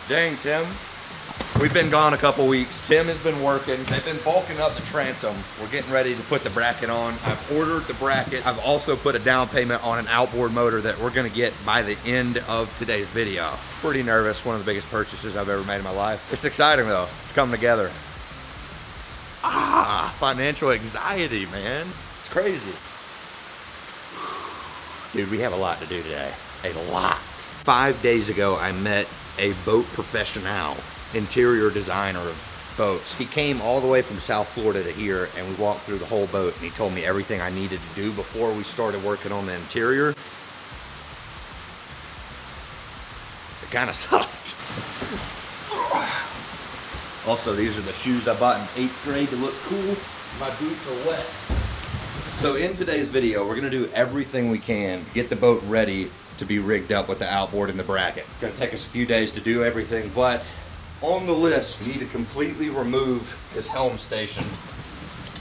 Dang, Tim. We've been gone a couple weeks. Tim has been working. They've been bulking up the transom. We're getting ready to put the bracket on. I've ordered the bracket. I've also put a down payment on an outboard motor that we're gonna get by the end of today's video. Pretty nervous. One of the biggest purchases I've ever made in my life. It's exciting though. It's coming together. Financial anxiety, man. It's crazy. Dude, we have a lot to do today. A lot. 5 days ago, I met a boat professional, interior designer of boats. He came all the way from South Florida to here, and we walked through the whole boat, and he told me everything I needed to do before we started working on the interior. It kind of sucked. Also, these are the shoes I bought in 8th grade to look cool. My boots are wet. So in today's video, we're gonna do everything we can to get the boat ready to be rigged up with the outboard and the bracket. It's gonna take us a few days to do everything, but on the list, we need to completely remove this helm station.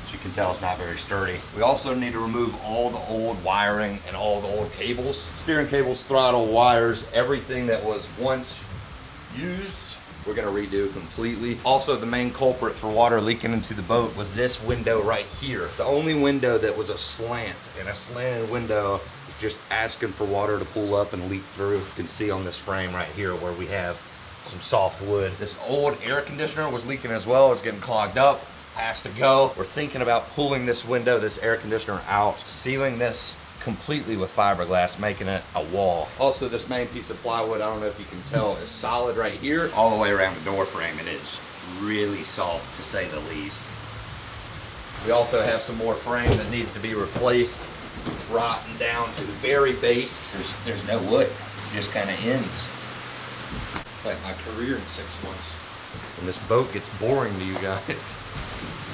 As you can tell, it's not very sturdy. We also need to remove all the old wiring and all the old cables. Steering cables, throttle, wires, everything that was once used, we're gonna redo completely. Also, the main culprit for water leaking into the boat was this window right here. It's the only window that was a slant, and a slanted window is just asking for water to pull up and leak through. You can see on this frame right here where we have some soft wood. This old air conditioner was leaking as well. It's getting clogged up, has to go. We're thinking about pulling this window, this air conditioner out, sealing this completely with fiberglass, making it a wall. Also, this main piece of plywood, I don't know if you can tell, is solid right here. All the way around the door frame, it is really soft to say the least. We also have some more frame that needs to be replaced, rotten down to the very base. There's no wood, it just kind of ends. Like my career in 6 months. And this boat gets boring to you guys.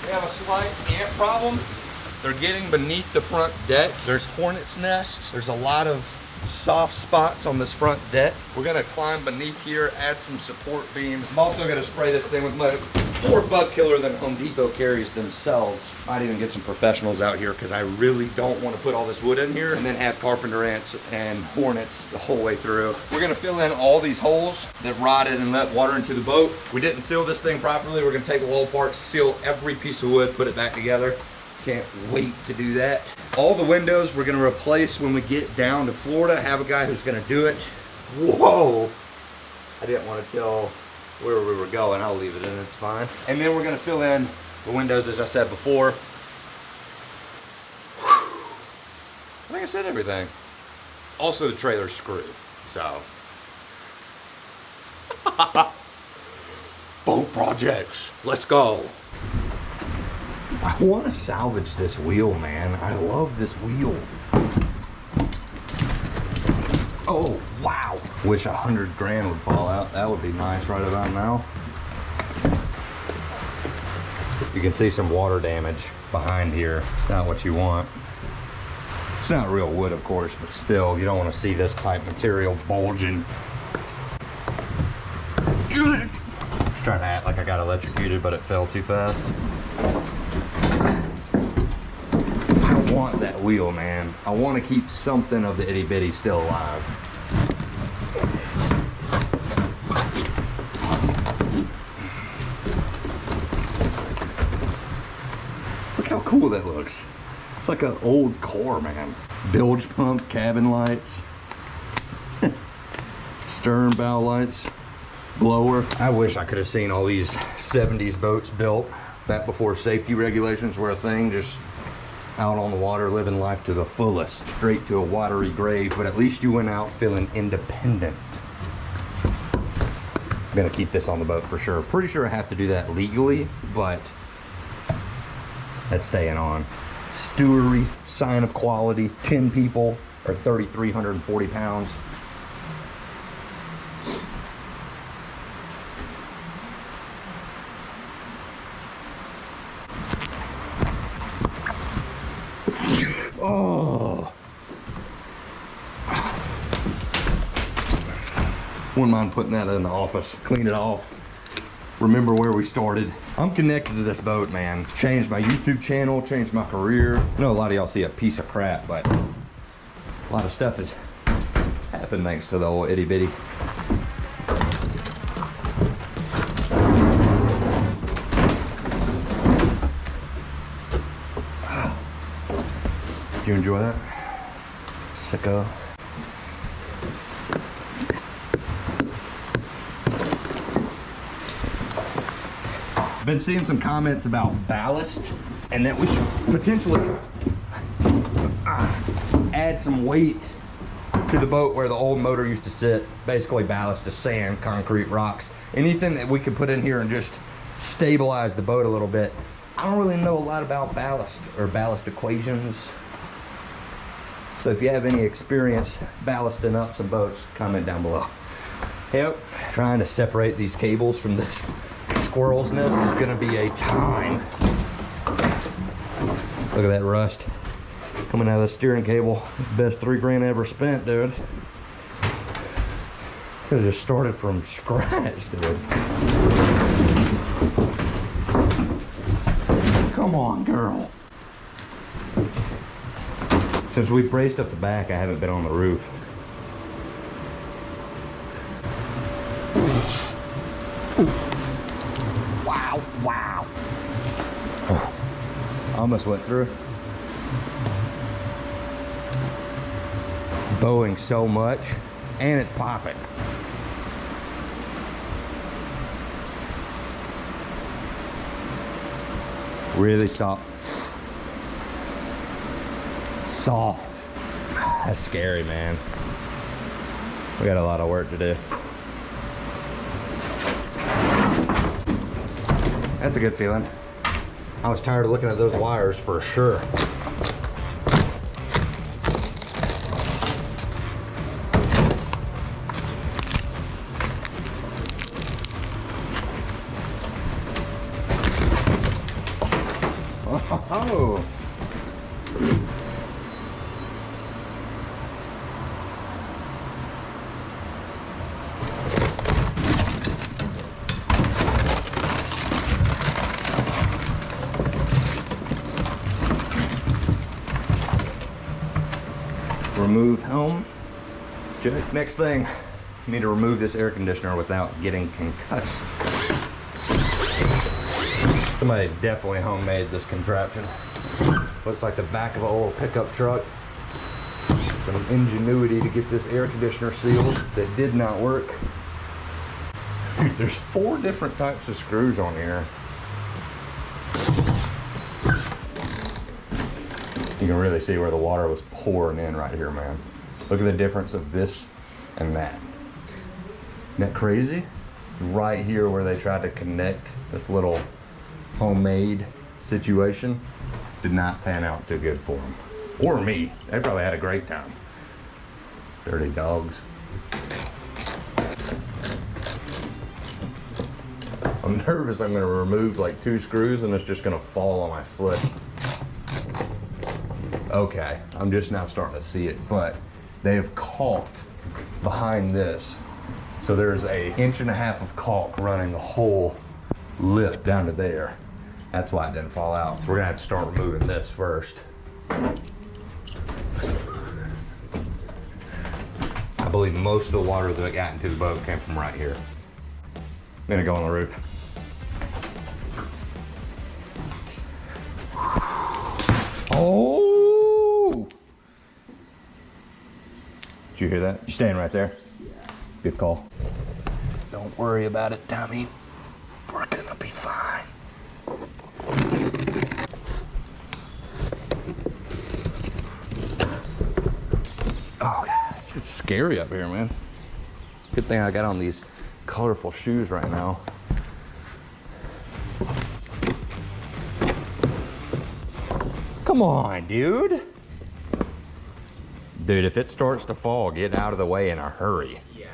We have a slight ant problem. They're getting beneath the front deck. There's hornet's nests. There's a lot of soft spots on this front deck. We're gonna climb beneath here, add some support beams. I'm also gonna spray this thing with my more bug killer than Home Depot carries themselves. Might even get some professionals out here because I really don't want to put all this wood in here and then have carpenter ants and hornets the whole way through. We're gonna fill in all these holes that rotted and let water into the boat. We didn't seal this thing properly. We're gonna take the wall apart, seal every piece of wood, put it back together. Can't wait to do that. All the windows we're gonna replace when we get down to Florida. Have a guy who's gonna do it. Whoa! I didn't want to tell where we were going. I'll leave it in, it's fine. And then we're gonna fill in the windows as I said before. I think I said everything. Also, the trailer's screwed, so. Boat projects, let's go. I want to salvage this wheel, man. I love this wheel. Oh, wow. Wish 100 grand would fall out. That would be nice right about now. You can see some water damage behind here. It's not what you want. It's not real wood, of course, but still, you don't want to see this type material bulging. Just trying to act like I got electrocuted, but it fell too fast. I want that wheel, man. I want to keep something of the itty bitty still alive. Look how cool that looks. It's like an old car, man. Bilge pump, cabin lights, stern bow lights, blower. I wish I could have seen all these 70s boats built back before safety regulations were a thing, just out on the water, living life to the fullest, straight to a watery grave, but at least you went out feeling independent. I'm gonna keep this on the boat for sure. Pretty sure I have to do that legally, but that's staying on. Stewery, sign of quality, 10 people, or 3,340 pounds. Oh, wouldn't mind putting that in the office, clean it off, remember where we started. I'm connected to this boat, man. Changed my YouTube channel, changed my career. I know a lot of y'all see a piece of crap, but a lot of stuff has happened thanks to the old itty bitty. you enjoy that? Sicko. I've been seeing some comments about ballast and that we should potentially add some weight to the boat where the old motor used to sit. Basically ballast to sand, concrete, rocks, anything that we could put in here and just stabilize the boat a little bit. I don't really know a lot about ballast or ballast equations. So if you have any experience ballasting up some boats, comment down below. Yep, trying to separate these cables from this squirrel's nest is gonna be a time. Look at that rust coming out of the steering cable. Best 3 grand ever spent, dude. Could have just started from scratch, dude. Come on, girl. Since we braced up the back, I haven't been on the roof. Wow, wow. Almost went through. Bowing so much, and it's popping. Really soft. Soft. That's scary, man. We got a lot of work to do. That's a good feeling. I was tired of looking at those wires for sure. Oh. Remove helm. Next thing, you need to remove this air conditioner without getting concussed. Somebody definitely homemade this contraption. Looks like the back of an old pickup truck. Some ingenuity to get this air conditioner sealed that did not work. Dude, there's 4 different types of screws on here. You can really see where the water was pouring in right here, man. Look at the difference of this and that. Isn't that crazy? Right here where they tried to connect this little homemade situation did not pan out too good for them. Or me. They probably had a great time. Dirty dogs. I'm nervous I'm gonna remove like 2 screws and it's just gonna fall on my foot. Okay, I'm just now starting to see it, but they have caulked behind this. So there's a 1.5 inches of caulk running the whole lip down to there. That's why it didn't fall out. So we're gonna have to start removing this first. I believe most of the water that got into the boat came from right here. I'm gonna go on the roof. Oh! Did you hear that? You staying right there? Yeah. Good call. Don't worry about it, Tommy. We're gonna be fine. Oh, God. It's scary up here, man. Good thing I got on these colorful shoes right now. Come on, dude. Dude, if it starts to fall, get out of the way in a hurry. Yeah.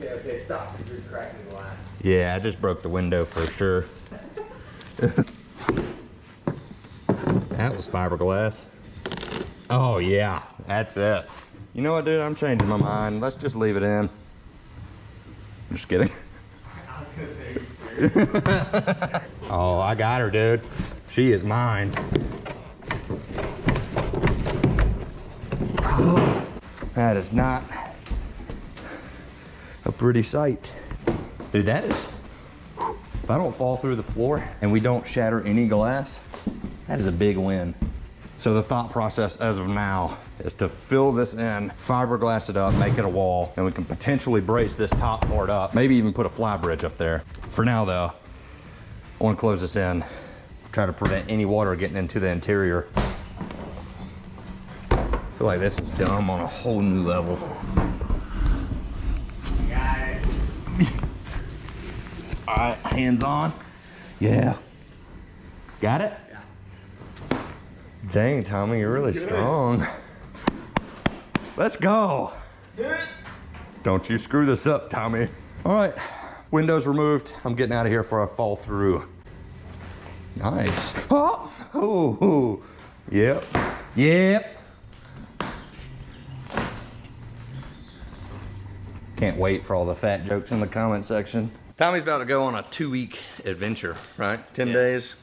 Okay, stop. You're cracking the glass. Yeah, I just broke the window for sure. That was fiberglass. Oh yeah, that's it. You know what, dude? I'm changing my mind. Let's just leave it in. I'm just kidding. I was gonna say, are you serious? Oh, I got her, dude. She is mine. Oh, that is not a pretty sight. Dude, that is, if I don't fall through the floor and we don't shatter any glass, That is a big win. So the thought process as of now is to fill this in, fiberglass it up, make it a wall, and we can potentially brace this top part up. Maybe even put a fly bridge up there. For now though, I want to close this in, try to prevent any water getting into the interior. I feel like this is dumb on a whole new level. Got it. All right, hands on. Yeah. Got it? Yeah. Dang, Tommy, you're really strong. Let's go. Don't you screw this up, Tommy. All right, windows removed. I'm getting out of here before I fall through. Nice. Oh, ooh. Yep. Yep. Can't wait for all the fat jokes in the comment section. Tommy's about to go on a 2-week adventure, right? 10 days,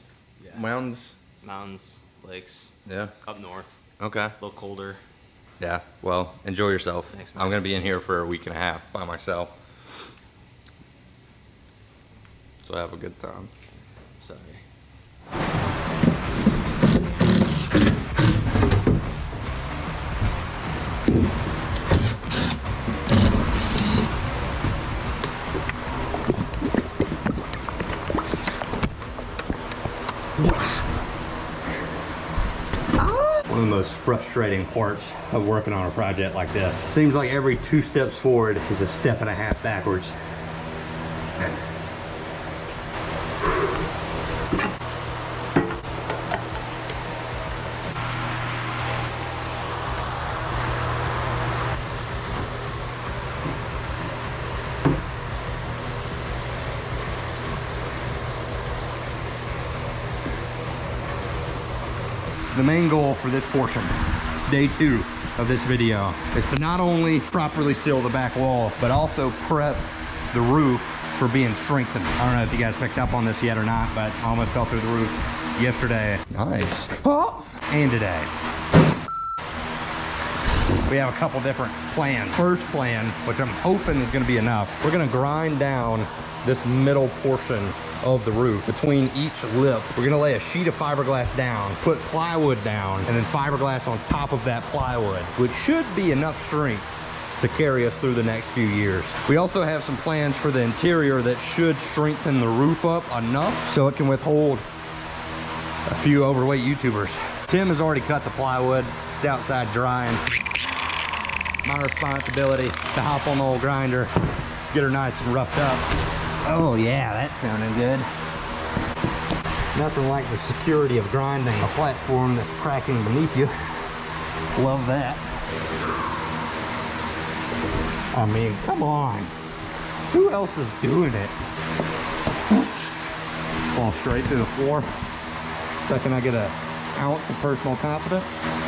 mountains. Mountains, lakes. Yeah. Up north. Okay. A little colder. Yeah, well, enjoy yourself. Thanks, man. I'm gonna be in here for a week and a half by myself. So have a good time. Sorry. One of the most frustrating parts of working on a project like this. Seems like every 2 steps forward is a step and a half backwards. The main goal for this portion, day 2 of this video, is to not only properly seal the back wall, but also prep the roof for being strengthened. I don't know if you guys picked up on this yet or not, but I almost fell through the roof yesterday. Nice. Oh. And today. We have a couple different plans. First plan, which I'm hoping is gonna be enough, we're gonna grind down this middle portion of the roof. Between each lip, we're gonna lay a sheet of fiberglass down, put plywood down, and then fiberglass on top of that plywood, which should be enough strength to carry us through the next few years. We also have some plans for the interior that should strengthen the roof up enough so it can withhold a few overweight YouTubers. Tim has already cut the plywood. It's outside drying. My responsibility to hop on the old grinder, get her nice and roughed up. Oh yeah, that sounded good. Nothing like the security of grinding a platform that's cracking beneath you. Love that. I mean, come on. Who else is doing it? Fall straight through the floor. Second I get an ounce of personal confidence,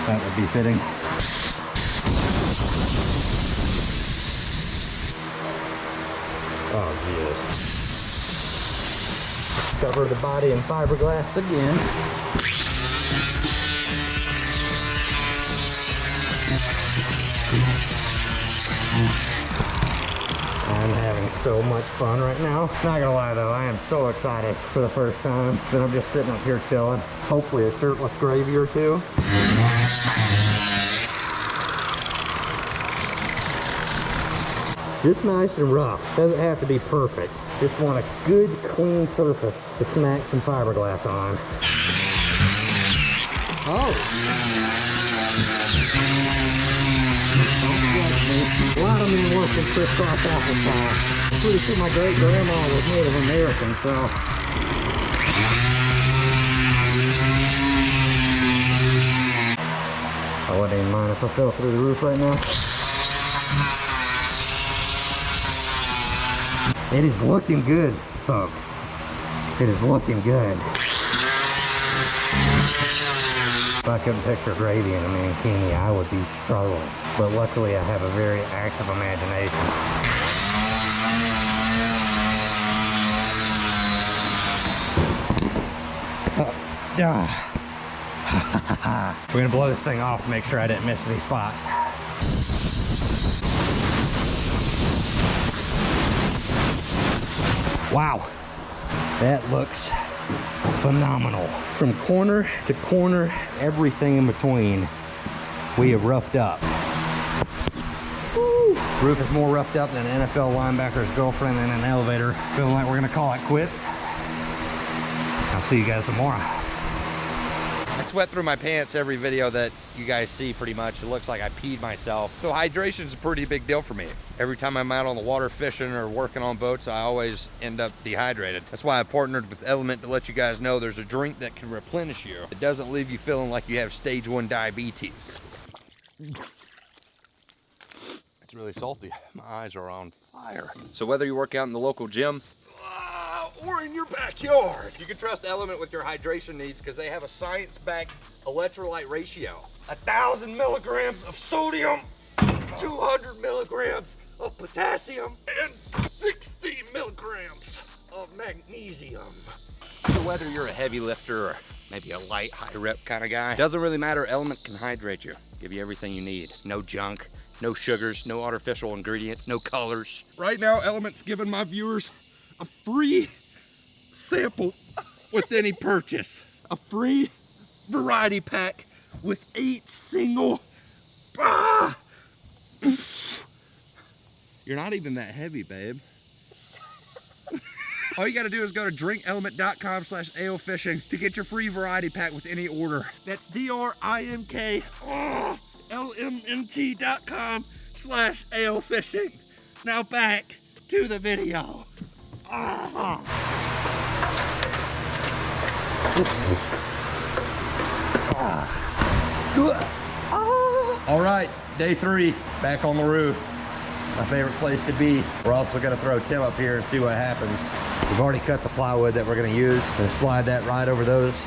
that would be fitting. Oh, geez. Cover the body in fiberglass again. I'm having so much fun right now. Not gonna lie though, I am so excited for the first time that I'm just sitting up here chilling. Hopefully a shirtless gravy or two. Just nice and rough. Doesn't have to be perfect. Just want a good, clean surface to smack some fiberglass on. Oh! A lot of men working crisscross applesauce. Pretty sure my great-grandma was Native American, so... I wouldn't even mind if I fell through the roof right now. It is looking good, folks. It is looking good. If I couldn't picture gravy in a mankini, I would be struggling. But luckily, I have a very active imagination. We're gonna blow this thing off to make sure I didn't miss any spots. Wow, that looks phenomenal. From corner to corner, everything in between, we have roughed up. Woo. Roof is more roughed up than an NFL linebacker's girlfriend in an elevator. Feeling like we're gonna call it quits. I'll see you guys tomorrow. I sweat through my pants every video that you guys see pretty much. It looks like I peed myself. So hydration is a pretty big deal for me. Every time I'm out on the water fishing or working on boats, I always end up dehydrated. That's why I partnered with Element to let you guys know there's a drink that can replenish you. It doesn't leave you feeling like you have stage 1 diabetes. It's really salty. My eyes are on fire. So whether you work out in the local gym, or in your backyard, you can trust Element with your hydration needs because they have a science-backed electrolyte ratio. 1,000 milligrams of sodium, 200 milligrams of potassium, and 60 milligrams of magnesium. So whether you're a heavy lifter or maybe a light, high rep kind of guy, doesn't really matter. Element can hydrate you, give you everything you need. No junk, no sugars, no artificial ingredients, no colors. Right now, Element's giving my viewers a free sample with any purchase. A free variety pack with 8 single. You're not even that heavy, babe. All you gotta do is go to drinkelement.com/AOFishing to get your free variety pack with any order. That's DRINKLMNT.com/AOFishing. Now back to the video. All right, day 3, back on the roof. My favorite place to be. We're also gonna throw Tim up here and see what happens. We've already cut the plywood that we're gonna use and slide that right over those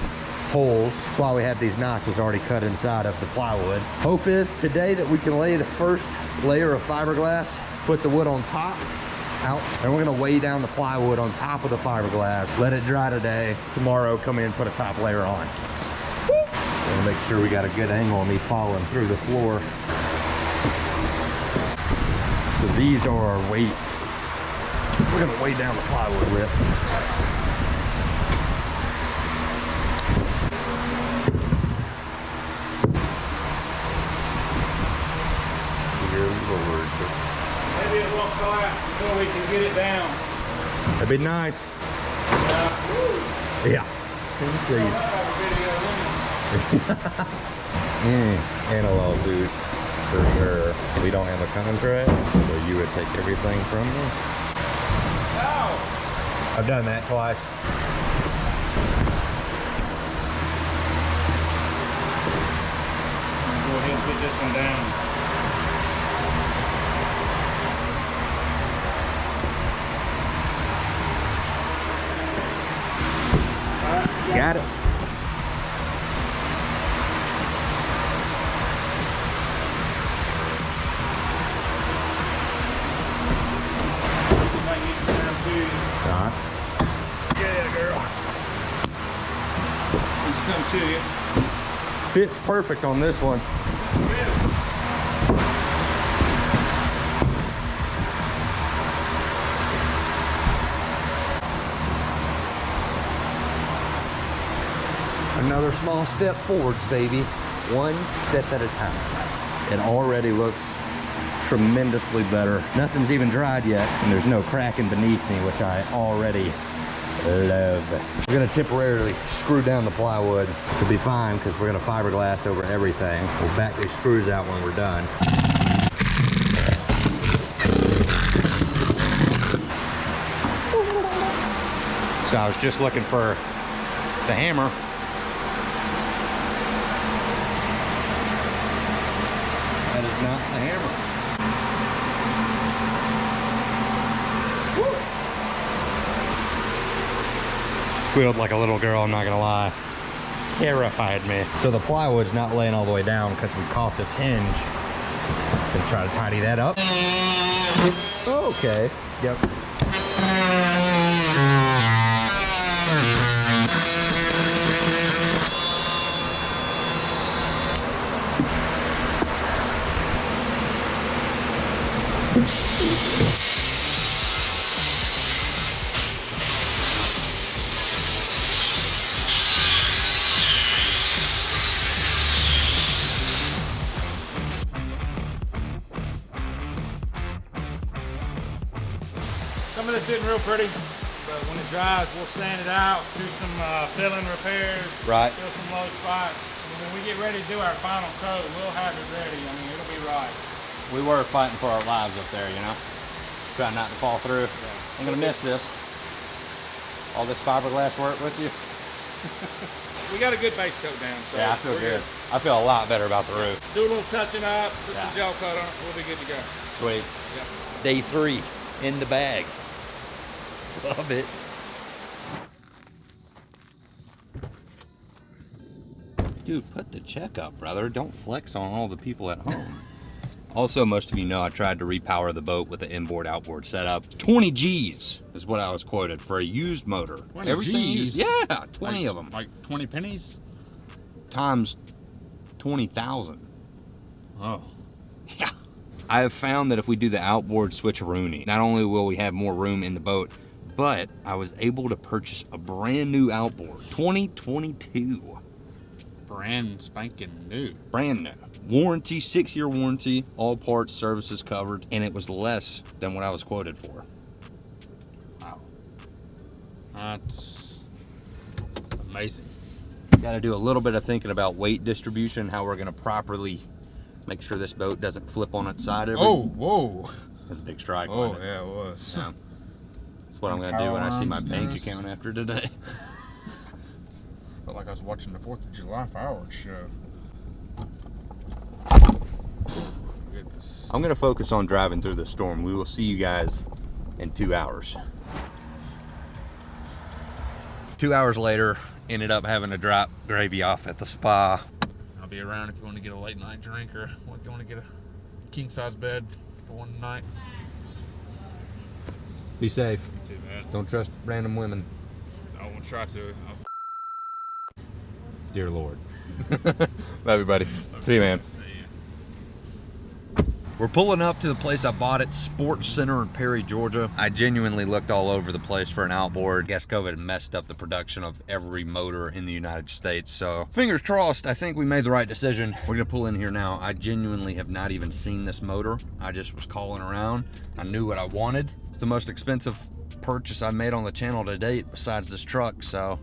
holes. That's why we have these notches already cut inside of the plywood. Hope is today that we can lay the first layer of fiberglass, put the wood on top. Ouch. And we're gonna weigh down the plywood on top of the fiberglass, let it dry today. Tomorrow, come in and put a top layer on. Gonna make sure we got a good angle on me falling through the floor. So these are our weights. We're gonna weigh down the plywood with. Dear Lord. Maybe it won't collapse before we can get it down. That'd be nice. Yeah. Couldn't see. And a lawsuit for sure. We don't have a contract, so you would take everything from me. No! I've done that twice. Go ahead and put this one down. Got it. You might need it down too. Yeah, girl. Let's come to you. Fits perfect on this one. Another small step forwards, baby. One step at a time. It already looks tremendously better. Nothing's even dried yet, and there's no cracking beneath me, which I already love. We're gonna temporarily screw down the plywood to be fine because we're gonna fiberglass over everything. We'll back these screws out when we're done. So I was just looking for the hammer. That is not the hammer. Woo. Squealed like a little girl, I'm not gonna lie. Terrified me. So the plywood's not laying all the way down because we caught this hinge. Gonna try to tidy that up. Okay, yep. Some of this isn't real pretty, but when it dries, we'll sand it out, do some filling repairs, Right. fill some low spots. And when we get ready to do our final coat, we'll have it ready. I mean, it'll be right. We were fighting for our lives up there, you know? Trying not to fall through. Yeah. I'm gonna miss this. All this fiberglass work with you. We got a good base coat down, so Yeah, I feel we're good. I feel a lot better about the roof. Do a little touching up, put Yeah. some gel coat on it, we'll be good to go. Sweet. Yep. Day 3 in the bag. Love it. Dude, put the check up, brother. Don't flex on all the people at home. Also, most of you know I tried to repower the boat with an inboard outboard setup. 20 G's is what I was quoted for a used motor. 20 Everything G's? used. Yeah, 20 of them. Like 20 pennies? Times 20,000. Oh. Yeah. I have found that if we do the outboard switcheroony, not only will we have more room in the boat, but I was able to purchase a brand new outboard, 2022. Brand spanking new. Brand new. Warranty, 6-year warranty, all parts, services covered, and it was less than what I was quoted for. Wow. That's amazing. Got to do a little bit of thinking about weight distribution, how we're going to properly make sure this boat doesn't flip on its side. Whoa. That's a big strike. Oh, wasn't it? yeah, it was. Yeah. That's what I'm going to do when I see my bank Power account after today. Felt like I was watching the 4th of July fireworks show. Goodness. I'm going to focus on driving through the storm. We will see you guys in 2 hours. 2 hours later, ended up having to drop Gravy off at the spa. I'll be around if you want to get a late night drink or if you want to get a king size bed for one night. Be safe. Too bad. Don't trust random women. I won't try to. Dear Lord. Love you, buddy. See you, man. We're pulling up to the place I bought at Sports Center in Perry, Georgia. I genuinely looked all over the place for an outboard. I guess COVID messed up the production of every motor in the United States. So fingers crossed, I think we made the right decision. We're gonna pull in here now. I genuinely have not even seen this motor. I just was calling around. I knew what I wanted. It's the most expensive purchase I made on the channel to date besides this truck. So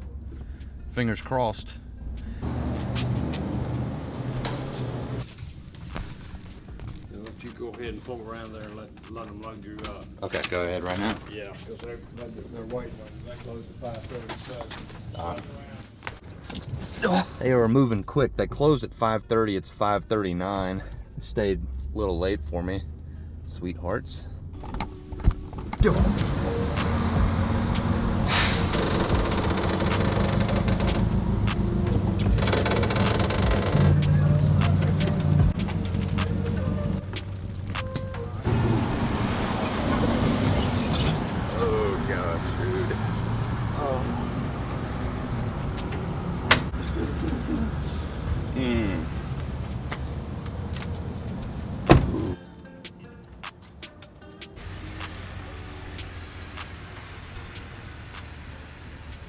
fingers crossed. You go ahead and pull around there and let them load you up. Okay, go ahead right now. Yeah, because they're waiting on you. They close at 5:37. They were moving quick. They closed at 5:30. It's 5:39. Stayed a little late for me, sweethearts.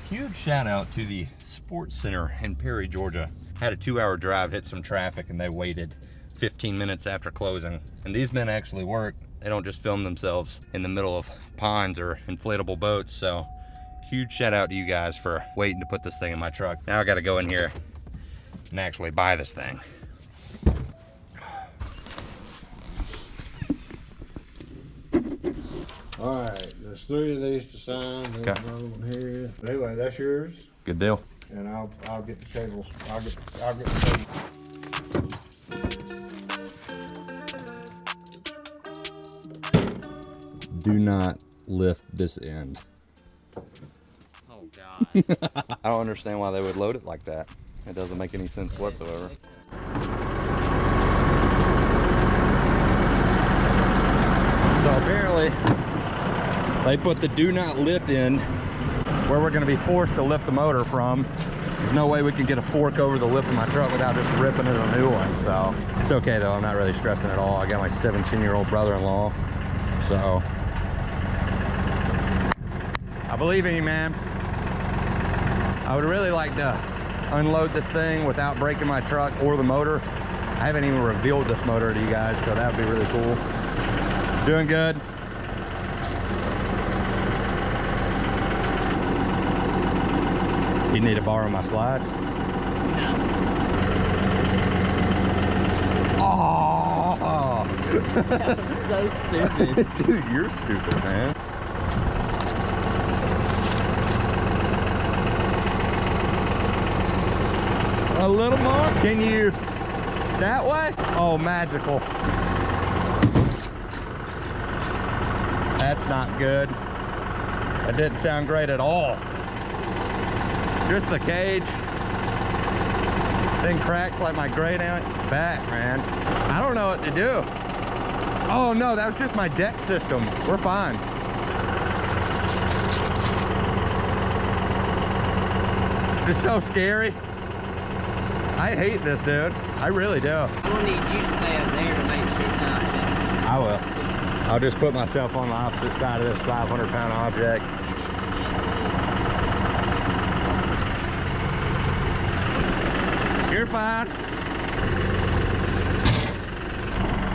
Huge shout out to the Sports Center in Perry, Georgia. Had a 2-hour drive, hit some traffic, and they waited 15 minutes after closing. And these men actually work. They don't just film themselves in the middle of ponds or inflatable boats. So huge shout out to you guys for waiting to put this thing in my truck. Now I got to go in here and actually buy this thing. All right, there's 3 of these to sign. There's Okay. another one here. Anyway, that's yours, Good deal. and I'll get the cables. I'll get the cables. Do not lift this end. Oh God. I don't understand why they would load it like that. It doesn't make any sense whatsoever. So apparently they put the do not lift in where we're gonna be forced to lift the motor from. There's no way we can get a fork over the lip of my truck without just ripping it a new one. So it's okay though, I'm not really stressing at all. I got my 17-year-old brother-in-law, so. I believe in you, man. I would really like to unload this thing without breaking my truck or the motor. I haven't even revealed this motor to you guys, so that would be really cool. Doing good. You need to borrow my slides? Oh! That was so stupid. Dude, you're stupid, man. A little more? Can you? That way? Oh, magical. That's not good. That didn't sound great at all. Just the cage. Thing cracks like my great aunt's back, man. I don't know what to do. Oh no, that was just my deck system. We're fine. This is so scary. I hate this, dude. I really do. I'm gonna need you to stay up there to make sure it's not. I will. I'll just put myself on the opposite side of this 500-pound object. You're fine.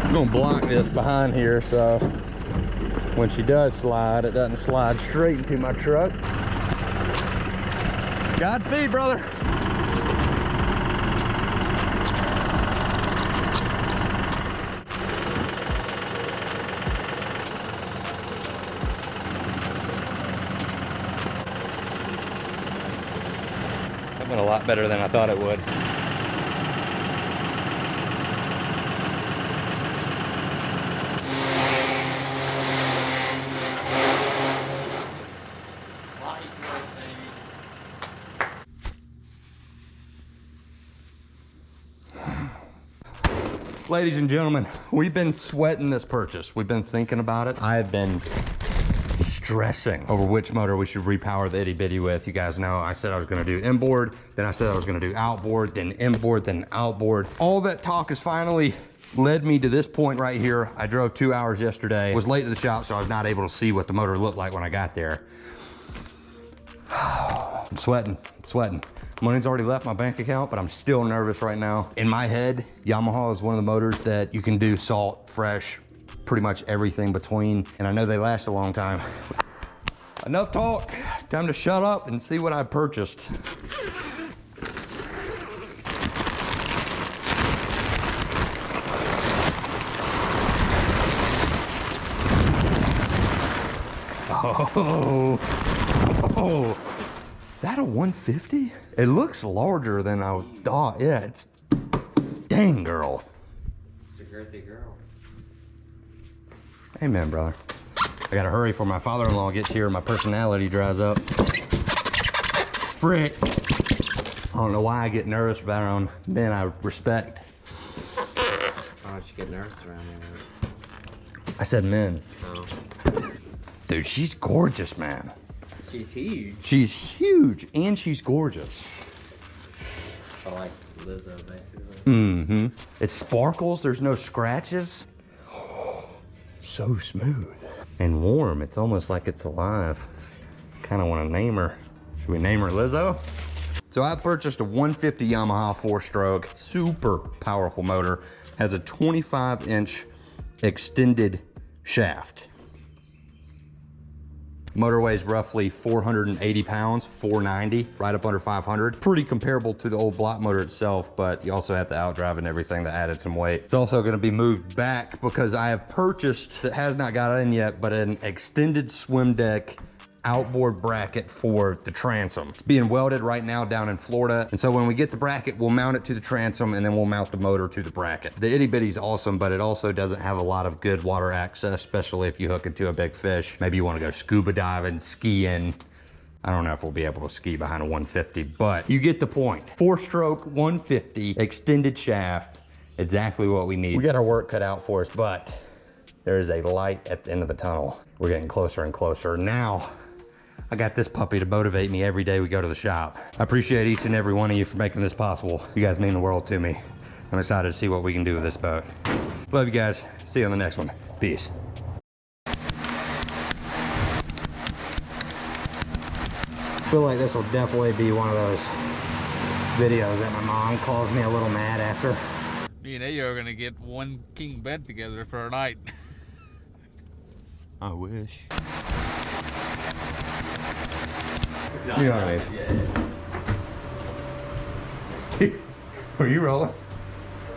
I'm gonna block this behind here so when she does slide, it doesn't slide straight into my truck. Godspeed, brother. That went a lot better than I thought it would. Ladies and gentlemen, we've been sweating this purchase. We've been thinking about it. I have been stressing over which motor we should repower the itty bitty with. You guys know I said I was gonna do inboard, then I said I was gonna do outboard, then inboard, then outboard. All that talk has finally led me to this point right here. I drove 2 hours yesterday, was late to the shop, so I was not able to see what the motor looked like when I got there. I'm sweating, sweating. Money's already left my bank account, but I'm still nervous right now. In my head, Yamaha is one of the motors that you can do salt, fresh, pretty much everything between, and I know they last a long time. Enough talk, time to shut up and see what I purchased. Oh, is that a 150? It looks larger than I thought. Yeah, it's, dang girl. It's a girthy girl. Amen, brother. I gotta hurry before my father-in-law gets here and my personality dries up. Frick. I don't know why I get nervous about men I respect. Why don't you get nervous around there? I said men. Oh. Dude, she's gorgeous, man. She's huge. She's huge and she's gorgeous. I like Lizzo, basically. Mm-hmm. It sparkles, there's no scratches. So smooth and warm. It's almost like it's alive. Kind of want to name her. Should we name her Lizzo? So I purchased a 150 Yamaha 4-stroke, super powerful motor. Has a 25-inch extended shaft. Motor weighs roughly 480 pounds, 490, right up under 500. Pretty comparable to the old block motor itself, but you also have the outdrive and everything that added some weight. It's also gonna be moved back because I have purchased, that has not got in yet, but an extended swim deck outboard bracket for the transom. It's being welded right now down in Florida. And so when we get the bracket, we'll mount it to the transom and then we'll mount the motor to the bracket. The itty bitty's awesome, but it also doesn't have a lot of good water access, especially if you hook it to a big fish. Maybe you want to go scuba diving, skiing. I don't know if we'll be able to ski behind a 150, but you get the point. 4-stroke 150 extended shaft, exactly what we need. We got our work cut out for us, but there is a light at the end of the tunnel. We're getting closer and closer. Now, I got this puppy to motivate me every day we go to the shop. I appreciate each and every one of you for making this possible. You guys mean the world to me. I'm excited to see what we can do with this boat. Love you guys. See you on the next one. Peace. I feel like this will definitely be one of those videos that my mom calls me a little mad after. Me and Ayo are gonna get one king bed together for a night. I wish. You know what I mean? Yeah. Were you rolling?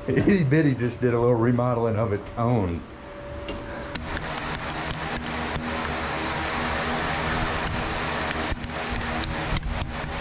Itty Bitty just did a little remodeling of its own.